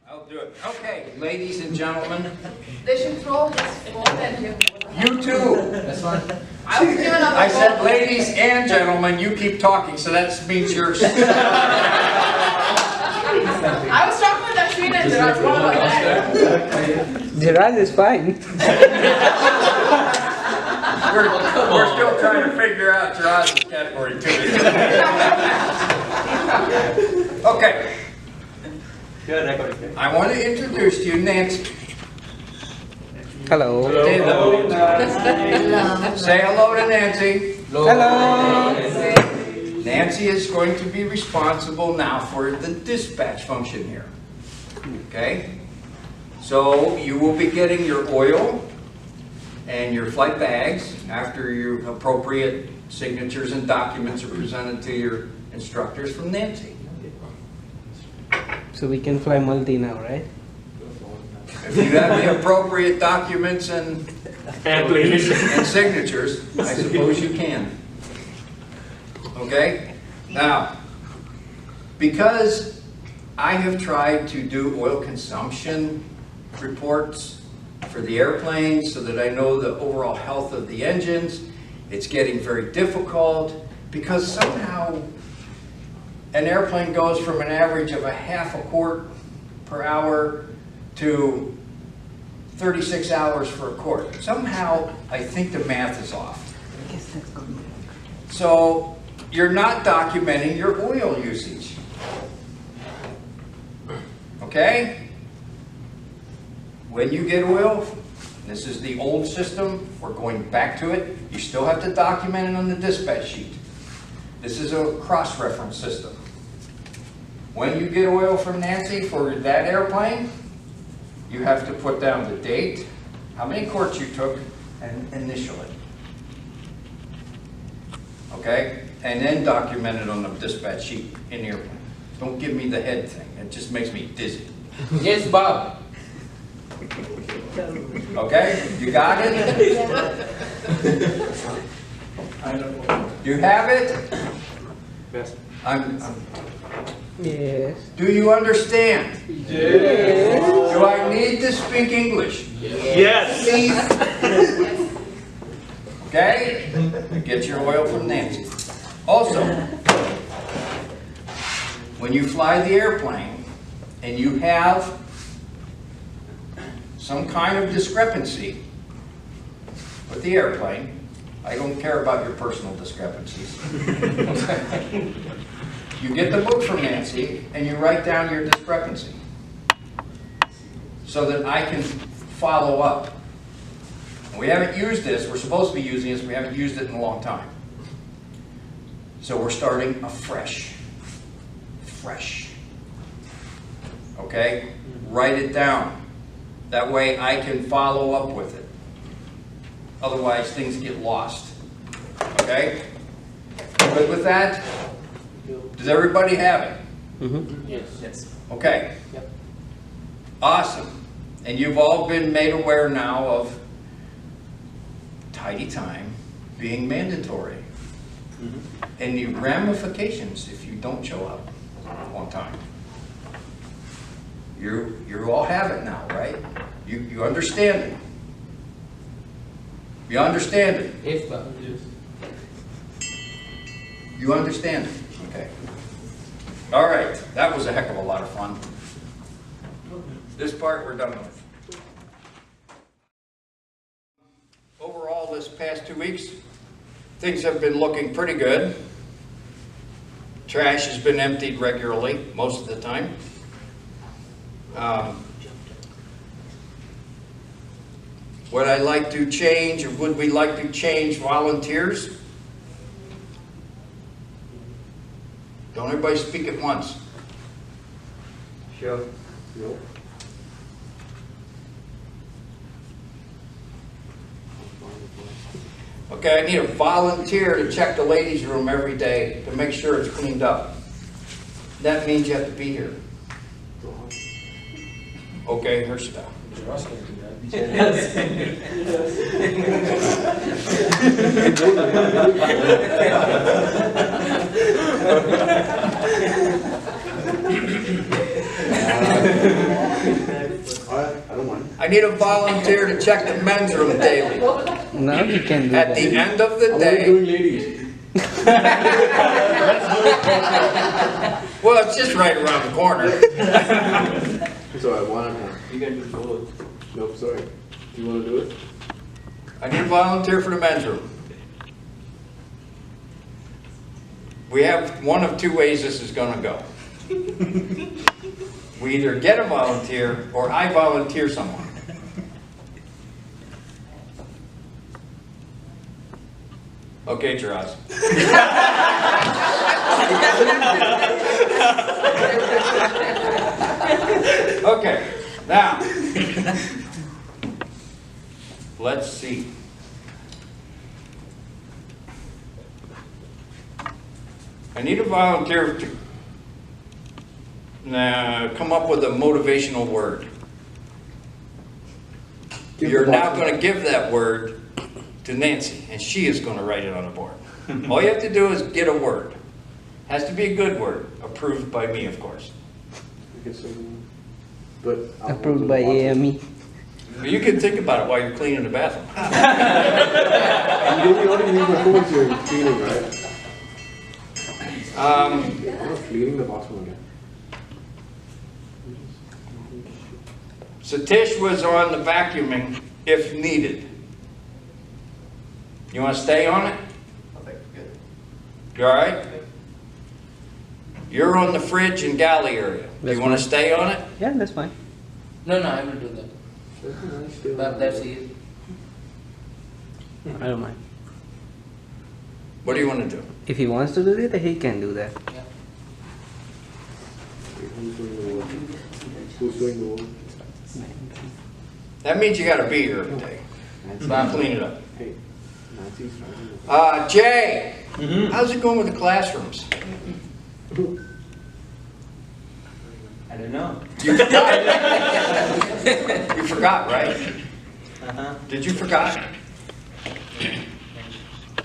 I'll do it. Okay, ladies and gentlemen. They should throw his phone at him. You too. That's fine. I was giving up. I said ladies and gentlemen, you keep talking, so that means you're... I was talking with that screen and Gerard. What about that? Gerard is fine. We're still trying to figure out Gerard's category too. Okay. I want to introduce to you Nancy. Hello. Say hello. Say hello to Nancy. Hello. Nancy is going to be responsible now for the dispatch function here. Okay? So you will be getting your oil and your flight bags after your appropriate signatures and documents are presented to your instructors from Nancy. So we can fly multi now, right? If you have the appropriate documents and signatures, I suppose you can. Okay? Now, because I have tried to do oil consumption reports for the airplanes so that I know the overall health of the engines, it's getting very difficult because somehow an airplane goes from an average of a half a quart per hour to 36 hours for a quart. Somehow, I think the math is off. So, you're not documenting your oil usage. Okay? When you get oil, this is the old system, we're going back to it. You still have to document it on the dispatch sheet. This is a cross-reference system. When you get oil from Nancy for that airplane, you have to put down the date, how many quarts you took, and initial it. Okay? And then document it on the dispatch sheet in the airplane. Don't give me the head thing. It just makes me dizzy. Yes, Bob. Okay? You got it? You have it? Yes. Yes. Do you understand? Yes. Do I need to speak English? Yes. Okay? Get your oil from Nancy. Also, when you fly the airplane and you have some kind of discrepancy with the airplane, I don't care about your personal discrepancies. You get the book from Nancy and you write down your discrepancy so that I can follow up. We haven't used this, we're supposed to be using this, we haven't used it in a long time. So we're starting afresh. Fresh. Okay? Write it down. That way I can follow up with it. Otherwise things get lost. Okay? Good with that? Does everybody have it? Mm-hmm. Yes. Okay. Yep. Awesome. And you've all been made aware now of tidy time being mandatory. And the ramifications if you don't show up on time. You all have it now, right? You understand it. You understand it. Yes, Bob. Yes. You understand it. Okay. All right. That was a heck of a lot of fun. This part we're done with. Overall, this past 2 weeks, things have been looking pretty good. Trash has been emptied regularly, most of the time. Would I like to change, or would we like to change volunteers? Don't everybody speak at once. Sure. Okay, I need a volunteer to check the ladies' room every day to make sure it's cleaned up. That means you have to be here. Okay, Hershta. I need a volunteer to check the men's room daily. Now you can do At the that. end of the I'm only day, doing ladies. well, it's just right around the corner. So I want to. You can do both. Nope, sorry. Do you want to do it? I need a volunteer for the men's room. We have one of two ways this is gonna go. We either get a volunteer or I volunteer someone. Okay, Shiraz. Okay, now, let's see. I need a volunteer to come up with a motivational word. You're now going to give that word to Nancy, and she is going to write it on the board. All you have to do is get a word. Has to be a good word, approved by me, of course. But Approved by AME. But you can think about it while you're cleaning the bathroom. You already use my phone to cleaning, right? I'm not cleaning the bathroom again. Satish was on the vacuuming if needed. You want to stay on it? I think it's good. You all right? You're on the fridge and galley area. Do That's you want to fine. stay on it? Yeah, that's fine. No, I will do that. But that's easy. I don't mind. What do you want to do? If he wants to do it, he can do that. Yeah. Who's doing the work? Who's doing the work? That means you got to be here every day. Clean it up. Hey, Nancy's trying to. Jay, how's it going with the classrooms? I don't know. You forgot. You forgot, right? Uh-huh. Did you forgot?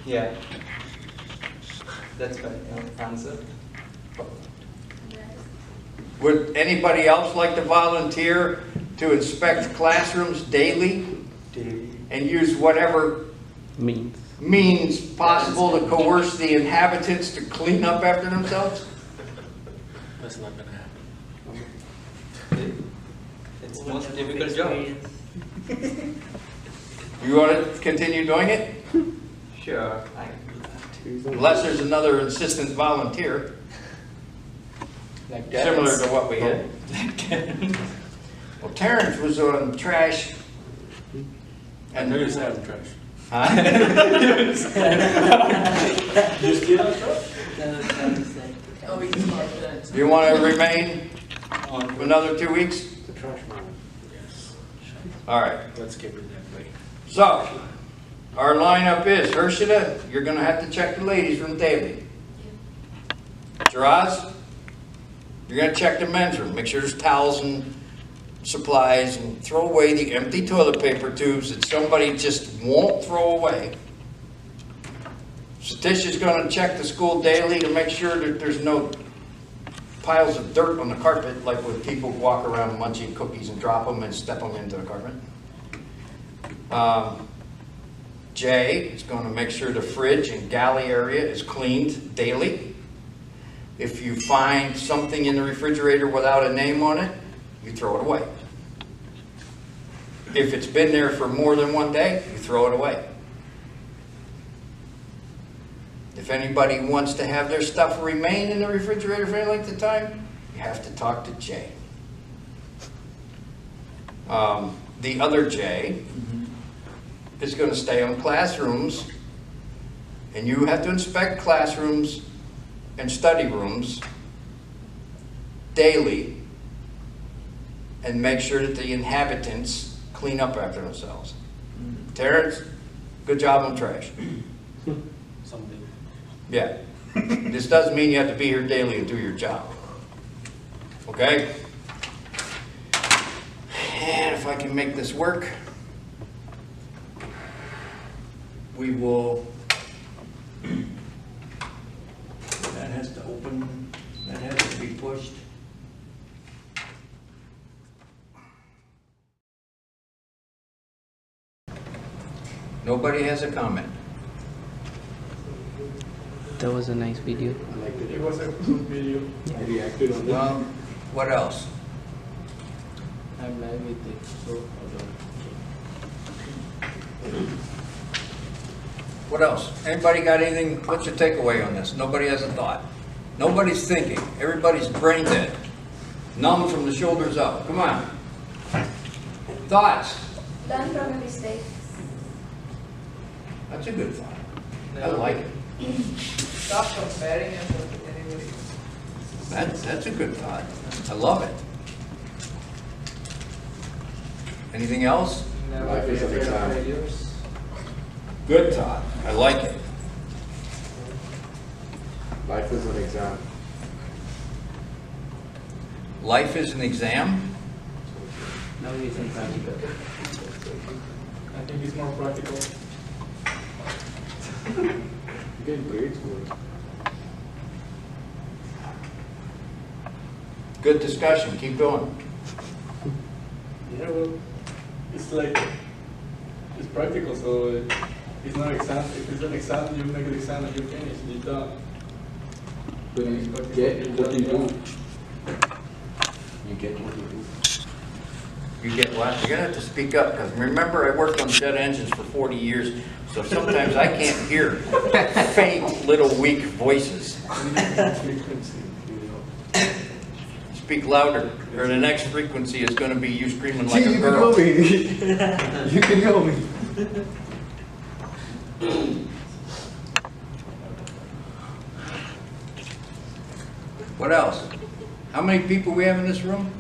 Yeah. That's my answer. Would anybody else like to volunteer to inspect classrooms daily and use whatever Means. means possible to coerce the inhabitants to clean up after themselves? That's not gonna happen. It's the most difficult job. You want to continue doing it? Sure, I can do that. Unless there's another insistent volunteer, Like similar to what we had. Well, Terrence was on trash. And There's that trash. Huh? Just get on trash. Oh, we can start that. You want to remain for another 2 weeks? The trash man. Yes. All right. Let's keep it that way. So, our lineup is Hershida, you're going to have to check the ladies' room daily. Shiraz, you're going to check the men's room. Make sure there's towels and supplies, and throw away the empty toilet paper tubes that somebody just won't throw away. Satish is going to check the school daily to make sure that there's no piles of dirt on the carpet, like when people walk around munching cookies and drop them and step them into the carpet. Jay is going to make sure the fridge and galley area is cleaned daily. If you find something in the refrigerator without a name on it, you throw it away. If it's been there for more than 1 day, you throw it away. If anybody wants to have their stuff remain in the refrigerator for any length of time, you have to talk to Jay. The other Jay is going to stay on classrooms, and you have to inspect classrooms and study rooms daily and make sure that the inhabitants clean up after themselves. Terrence, good job on trash. Something. Yeah. This doesn't mean you have to be here daily and do your job. Okay? And if I can make this work, we will, that has to open, that has to be pushed. Nobody has a comment. That was a nice video. I liked it. It was a good video. I reacted on it. Well, what else? I'm live with it, so What else? Anybody got anything? What's your takeaway on this? Nobody has a thought. Nobody's thinking. Everybody's brain dead. Numb from the shoulders up. Come on. Thoughts? Learn from your mistakes. That's a good thought. I like it. Stop comparing yourself with anybody. That's a good thought. I love it. Anything else? never Life is an be afraid of exam. failures. Good thought. I like it. Life is an exam. Life is an exam. Now we can practical. I think it's more practical. You get grades good. Good discussion. Keep going. Yeah, well, it's like, it's practical, so it's not exam. If it's an exam, you make an exam and you finish, you're done. But you get what you do. You get what you do. You get what? You're gonna have to speak up, because remember, I worked on jet engines for 40 years, so sometimes I can't hear faint, little, weak voices. Frequency, you know. Speak louder, or the next frequency is gonna be you screaming like a you girl. can hear me. You can hear me. What else? How many people we have in this room?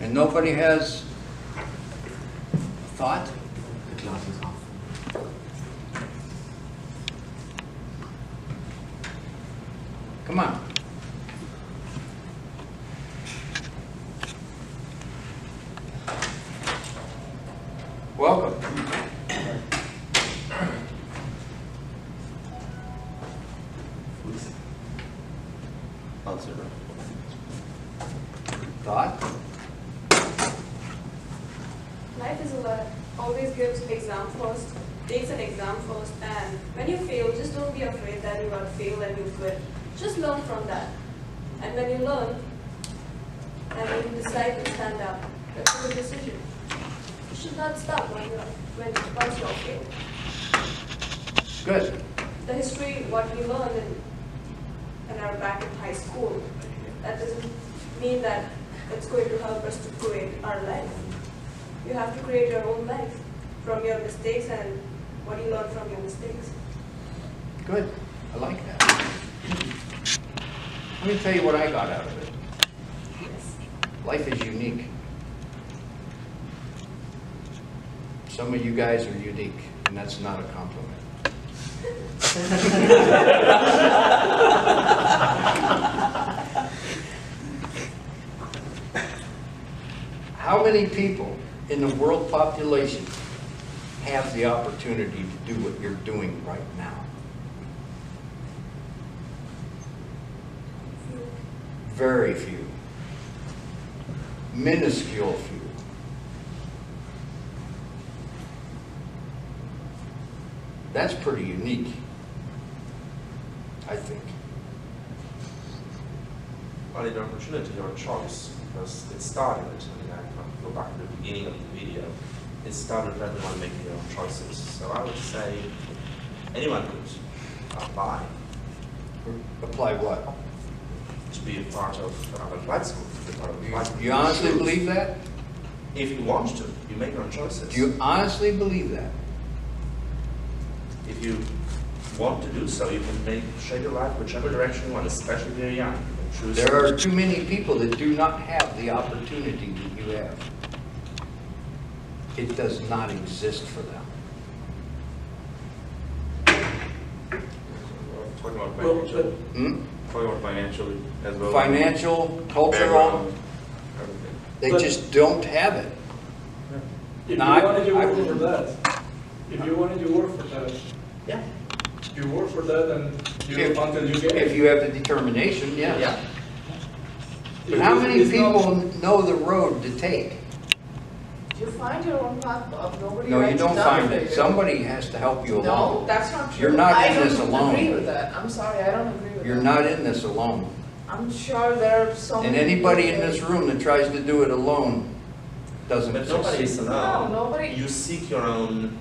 And nobody has a thought? The class is off. Come on. Welcome. Thought? Life is always gives exam first, takes an exam first, and when you fail, just don't be afraid that you will fail and you quit. Just learn from that. And when you learn, and when you decide to stand up, that's a good decision. You should not stop once you're failed. Good. The history, what we learned in our back in high school, that doesn't mean that it's going to help us to create our life. You have to create your own life from your mistakes and what you learn from your mistakes. Good. I like that. Let me tell you what I got out of it. Yes. Life is unique. Some of you guys are unique, and that's not a compliment. How many people in the world population have the opportunity to do what you're doing right now? Very few. Minuscule few. That's pretty unique, I think. Well, the opportunity or choice, because it started, and I can go back to the beginning of the video, it started with everyone making their own choices. So I would say anyone could apply Apply what? to be a part of a flight school, to be part of a flight school. You honestly believe that? If you want to, you make your own choices. Do you honestly believe that? If you want to do so, you can shape your life whichever direction you want, especially if you're young. You can choose. There are too many people that do not have the opportunity that you have. It does not exist for them. Talking about Well, financial, Hmm? talking about financially as well. Financial, cultural, Background, everything. they just don't have it. If No, you wanted, you I work wouldn't. for that. If you wanted, you work for that. Yeah. You work for that and you If- until you get If it. you have the determination, yes. Yeah. But how many It's not- people know the road to take? You find your own path, Bob. Nobody No, you writes don't down find for it. you. Somebody has to help you No, along. that's not true. You're not I in this don't alone. agree with that. I'm sorry, I don't agree with You're that. not in this alone. I'm sure there are so And many anybody in people- this room that tries to do it alone doesn't But nobody is succeed. alone. No, nobody- You seek your own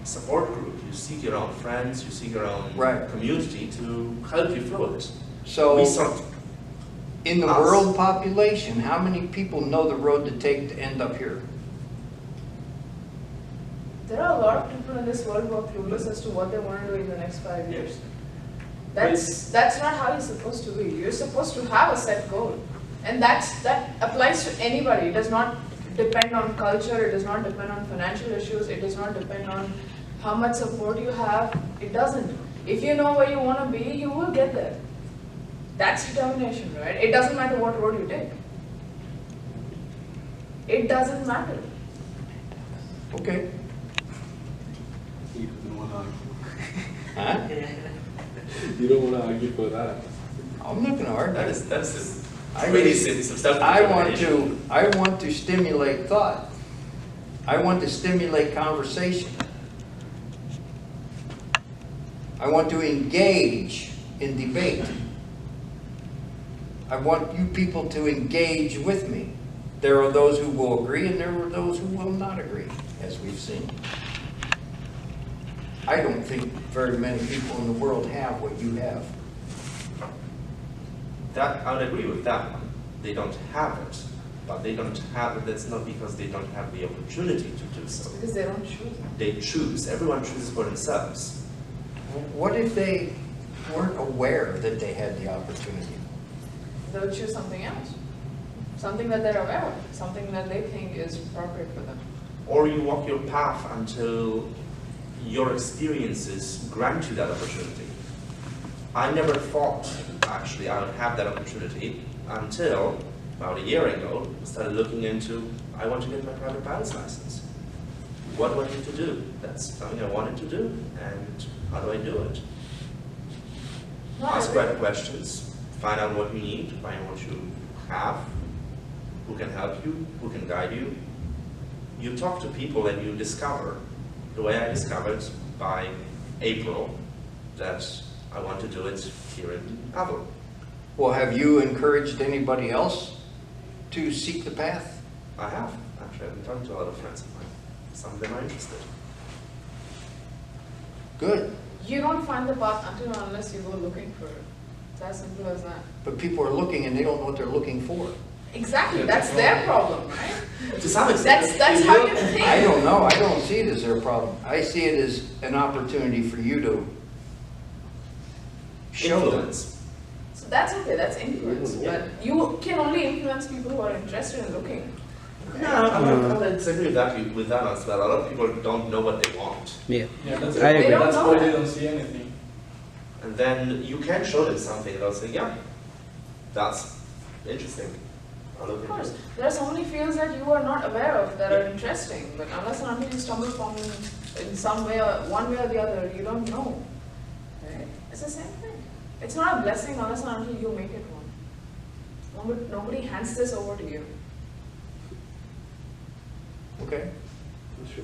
support group, you seek your own friends, you seek your own Right. community to help you through it. So, We sort in the us. world population, how many people know the road to take to end up here? There are a lot of people in this world who are clueless as to what they want to do in the next 5 years. That's not how you're supposed to be. You're supposed to have a set goal. And that applies to anybody. It does not depend on culture, it does not depend on financial issues, it does not depend on how much support you have. It doesn't. If you know where you want to be, you will get there. That's determination, right? It doesn't matter what road you take. It doesn't matter. Okay. You don't want to argue. Huh? You don't want to argue for that. I'm not gonna argue. that's I really just- some stuff. I want to stimulate thought. I want to stimulate conversation. I want to engage in debate. I want you people to engage with me. There are those who will agree and there are those who will not agree, as we've seen. I don't think very many people in the world have what you have. That, I would agree with that one. They don't have it, but they don't have it, that's not because they don't have the opportunity to do so. Because they don't choose it. They choose, everyone chooses for themselves. What if they weren't aware that they had the opportunity? They'll choose something else. Something that they're aware of, something that they think is appropriate for them. Or you walk your path until your experiences grant you that opportunity. I never thought, actually, I would have that opportunity until about a year ago, I started looking into, I want to get my private pilot's license. What do I need to do? That's something I wanted to do, and how do I do it? Ask better questions, find out what you need, find out what you have, who can help you, who can guide you. You talk to people and you discover, the way I discovered by April, that I want to do it here in Avon. Well, have you encouraged anybody else to seek the path? I have, actually. I've been talking to a lot of friends of mine. Some of them are interested. Good. You don't find the path until and unless you go looking for it. It's as simple as that. But people are looking and they don't know what they're looking for. Exactly, that's their problem, right? To some extent. That's how you think. I don't know. I don't see it as their problem. I see it as an opportunity for you to show them. Influence. So that's okay, that's influence. But you can only influence people who are interested in looking. No, I'm not disagree with that as well. A lot of people don't know what they want. Yeah. Yeah, that's, I agree. that's They don't why know they that. don't see anything. And then you can show them something, they'll say, yeah, that's interesting. I'll look Of into course, it. there are so many fields that you are not aware of that are interesting, but unless and until you stumble upon in some way, or one way or the other, you don't know. Right? It's the same thing. It's not a blessing unless and until you make it one. Nobody hands this over to you. Okay. Sure.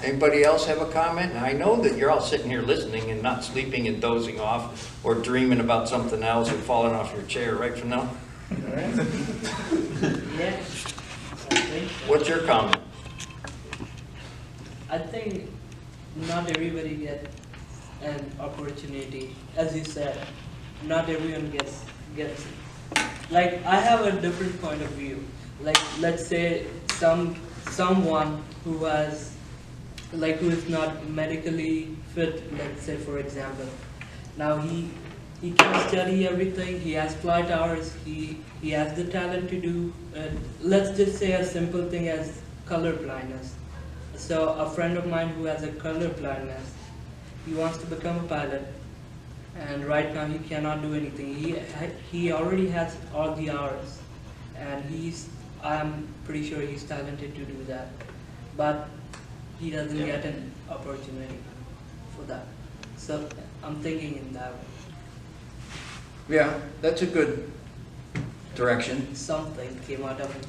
Anybody else have a comment? I know that you're all sitting here listening and not sleeping and dozing off or dreaming about something else or falling off your chair, right, Chanel? Yeah. What's your comment? I think not everybody gets an opportunity. As you said, not everyone gets it. Like, I have a different point of view. Like, let's say someone who has, like, who is not medically fit, let's say, for example. Now he can study everything, he has flight hours, he has the talent to do, let's just say a simple thing as color blindness. So a friend of mine who has a color blindness, he wants to become a pilot, and right now he cannot do anything. He already has all the hours, and I'm pretty sure he's talented to do that, but he doesn't get an opportunity for that. So I'm thinking in that way. Yeah, that's a good direction. something came out of it.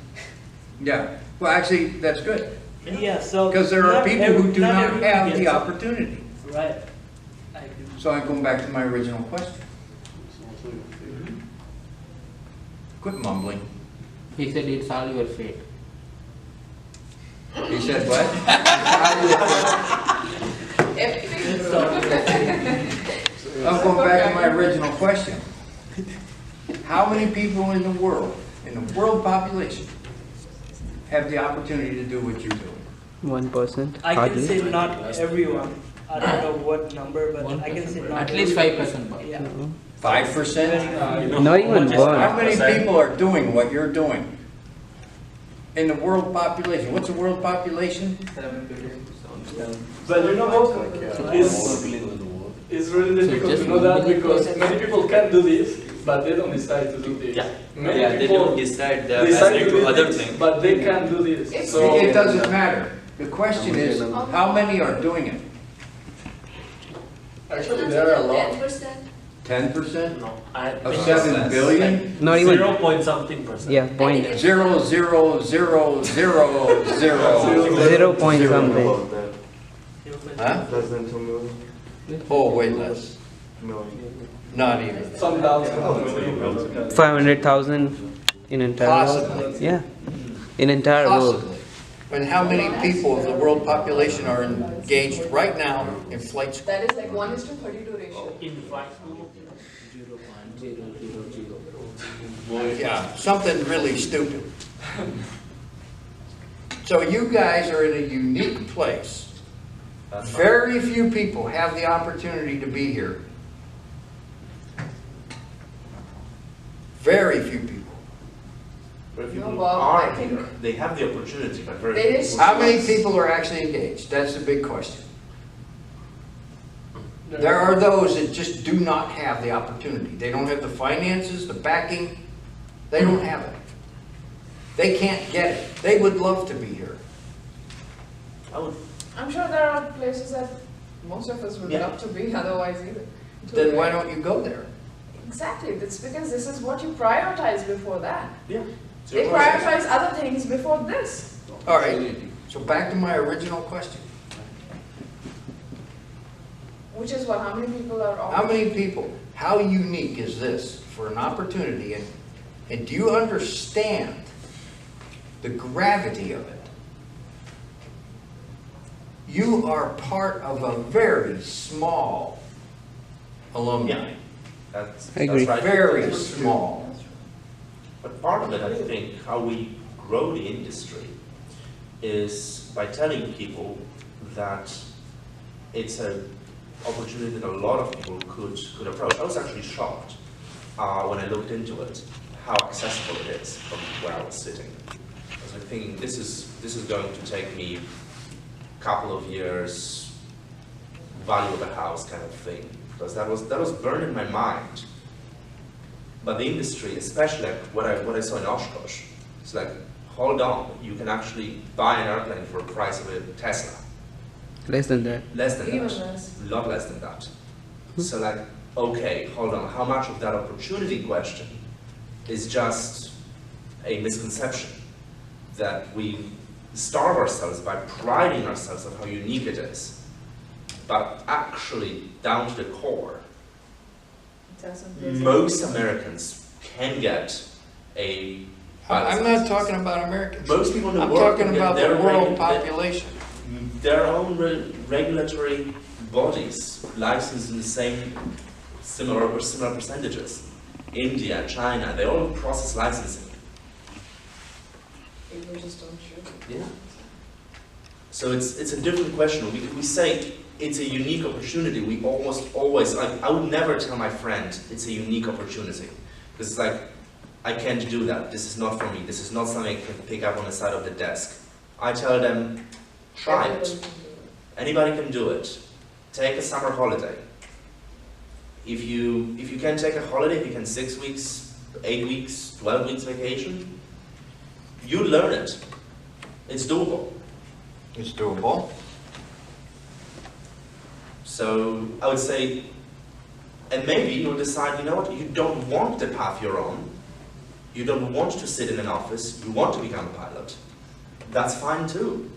Yeah, well, actually, that's good, Yeah, so. because there are not people who every- do not everyone have gets the it. opportunity. Right. I agree. So I'm going back to my original question. Quit mumbling. He said it's all your fate. He said what? Everything. I'm going back to my original question. How many people in the world population, have the opportunity to do what you're doing? 1%. I can hardly. say not everyone. I don't know what number, but I can say not At least everyone. 5%. But Yeah. 5%? Not even How one. many people are doing what you're doing? In the world population, what's the world population? But you know what? It's really difficult to know that because many people can do this, but they don't decide to do this. Yeah. Many Yeah, they people don't decide, they're decide listening to to do other this, things. but they can do this. It's- So It doesn't matter. The question is, how many are doing it? actually, there are a lot. 10%. 10%? No, I Of think 7 it's less. billion? Not even. 0 point something percent. Yeah, point. 0.00000. 0 point something. Huh? Less than 2 million? Oh, way less. Million. Not even. Some thousands. 500,000 in entire world. Possibly. Yeah, in entire world. Possibly. And how many people of the world population are engaged right now in flight school? That is like 1:32 ratio. In fact, 0.000. Yeah, something really stupid. So you guys are in a unique place. Very few people have the opportunity to be here. Very few people. But if No, people well, are I think- here, they have the opportunity, but very They few just- people. How many people are actually engaged? That's the big question. There are those that just do not have the opportunity. They don't have the finances, the backing. They don't have it. They can't get it. They would love to be here. I would, I'm sure there are places that most of us would Yeah. love to be otherwise either. Then why don't you go there? Exactly, that's because this is what you prioritize before that. yeah. They prioritize other things before this. All right, so back to my original question. Which is what, how many people are How on? many people, how unique is this for an opportunity? And do you understand the gravity of it? You are part of a very small alumni. That's, I agree. that's right. Very small. But part of it, I think, how we grow the industry is by telling people that it's an opportunity that a lot of people could approach. I was actually shocked when I looked into it, how accessible it is from where I was sitting. I was like thinking, this is going to take me a couple of years, value of a house kind of thing, because that was burned in my mind. But the industry, especially like what I saw in Oshkosh, it's like, hold on, you can actually buy an airplane for the price of a Tesla. Less than that. Less than Even that. less. A lot less than that. So like, okay, hold on, how much of that opportunity question is just a misconception that we starve ourselves by priding ourselves on how unique it is, but actually down to the core, most Americans can get a. I'm not talking about Americans. Most people in the I'm world talking can get about the their world their- population. Their own regulatory bodies licensed in the same similar percentages. India, China, they all process licensing. People just don't shoot. Yeah. So it's a different question. We say it's a unique opportunity. We almost always, I would never tell my friend it's a unique opportunity. Because it's like, I can't do that. This is not for me. This is not something I can pick up on the side of the desk. I tell them, try it. Anybody can do it. Take a summer holiday. If you can take a holiday, if you can 6 weeks, 8 weeks, 12 weeks vacation, you learn it. It's doable. It's doable. So I would say, and maybe you'll decide, you know what, you don't want the path you're on, you don't want to sit in an office, you want to become a pilot, that's fine too.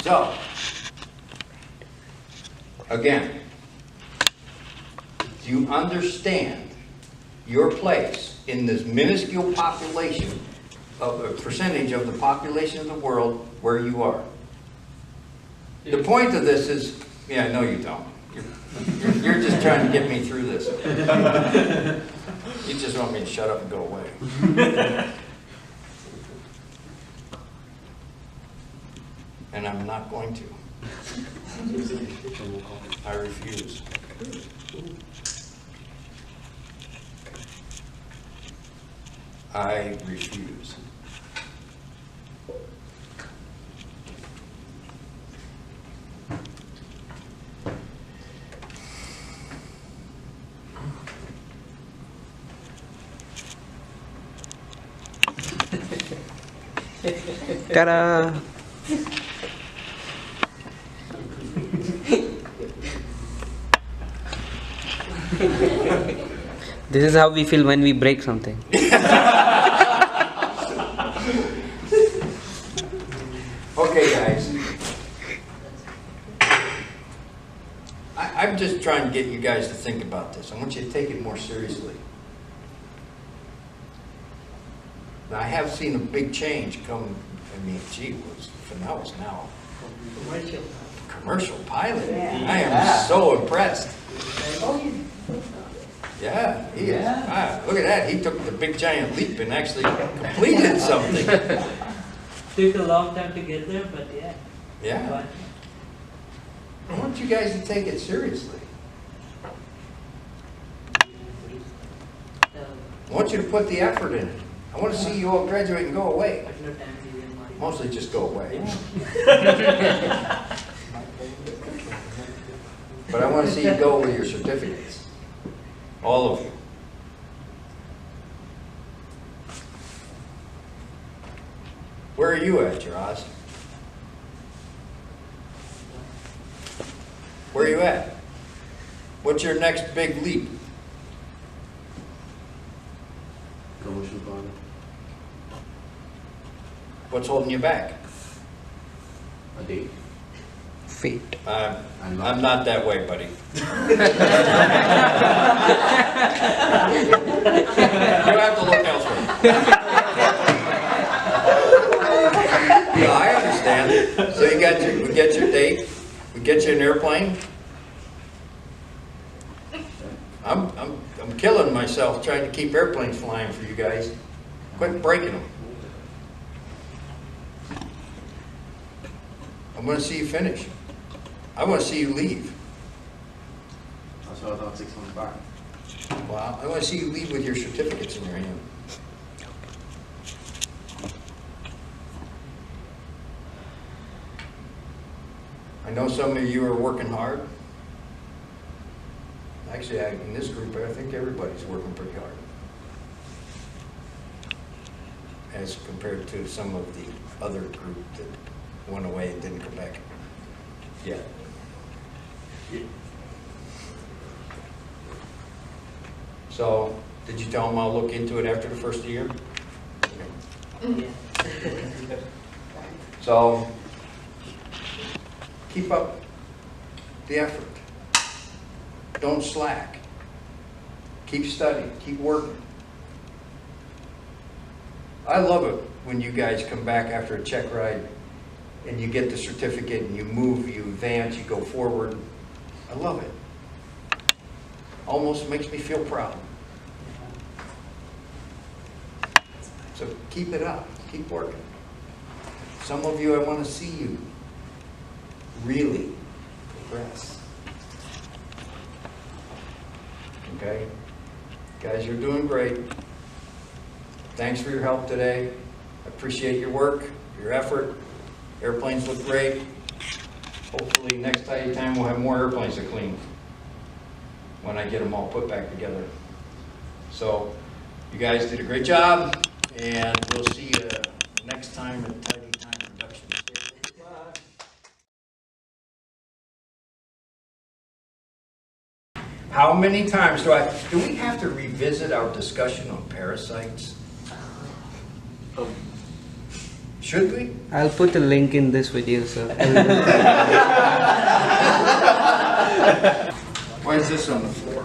So, again, do you understand your place in this minuscule population, of a percentage of the population of the world where you are? The point of this is, yeah, no you don't. You're just trying to get me through this. You just want me to shut up and go away. And I'm not going to. I refuse. I refuse. Ta-da! This is how we feel when we break something. Okay, guys. I'm just trying to get you guys to think about this. I want you to take it more seriously. Now, I have seen a big change come. I mean, gee, Fennell is now commercial pilot. I am so impressed. Yeah, he is. Wow, look at that. He took the big giant leap and actually completed something. Took a long time to get there, but yeah. Yeah. I want you guys to take it seriously. I want you to put the effort in it. I want to see you all graduate and go away. Mostly just go away. But I want to see you go with your certificates. All of you. Where are you at, Jaraz? Where are you at? What's your next big leap? Commercial pilot. What's holding you back? A date. Fate. I'm not that way, buddy. You have to look elsewhere. No, I understand. So we get your date, we get you an airplane. I'm killing myself trying to keep airplanes flying for you guys. Quit breaking them. I want to see you finish. I want to see you leave. That's what I thought 6 months back. Wow, I want to see you leave with your certificates in your hand. I know some of you are working hard. Actually, in this group, I think everybody's working pretty hard. As compared to some of the other group that went away and didn't come back yet. So, did you tell them I'll look into it after the first year? Yeah. So, keep up the effort. Don't slack. Keep studying, keep working. I love it when you guys come back after a check ride and you get the certificate and you move, you advance, you go forward. I love it. Almost makes me feel proud. So keep it up, keep working. Some of you, I want to see you really progress. Okay? Guys, you're doing great. Thanks for your help today. I appreciate your work, your effort. Airplanes look great. Hopefully next time we'll have more airplanes to clean when I get them all put back together. So You guys did a great job, and we'll see you next time at Tidy Time Productions. How many times do we have to revisit our discussion on parasites? Should we? I'll put a link in this video, so. Why is this on the floor?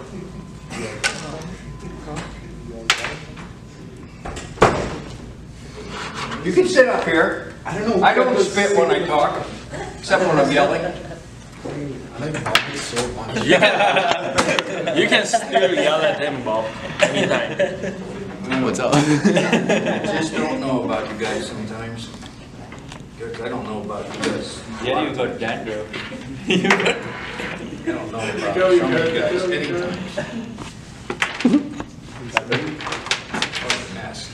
You can sit up here. I don't know. I don't spit when I talk, except when I'm yelling. I love you so much. Yeah. You can still yell at him, Bob, anytime. What's up? I just don't know about you guys sometimes. Because I don't know about you guys. Yeah, you got dandruff. I don't know about some of you guys anytime. What a mess.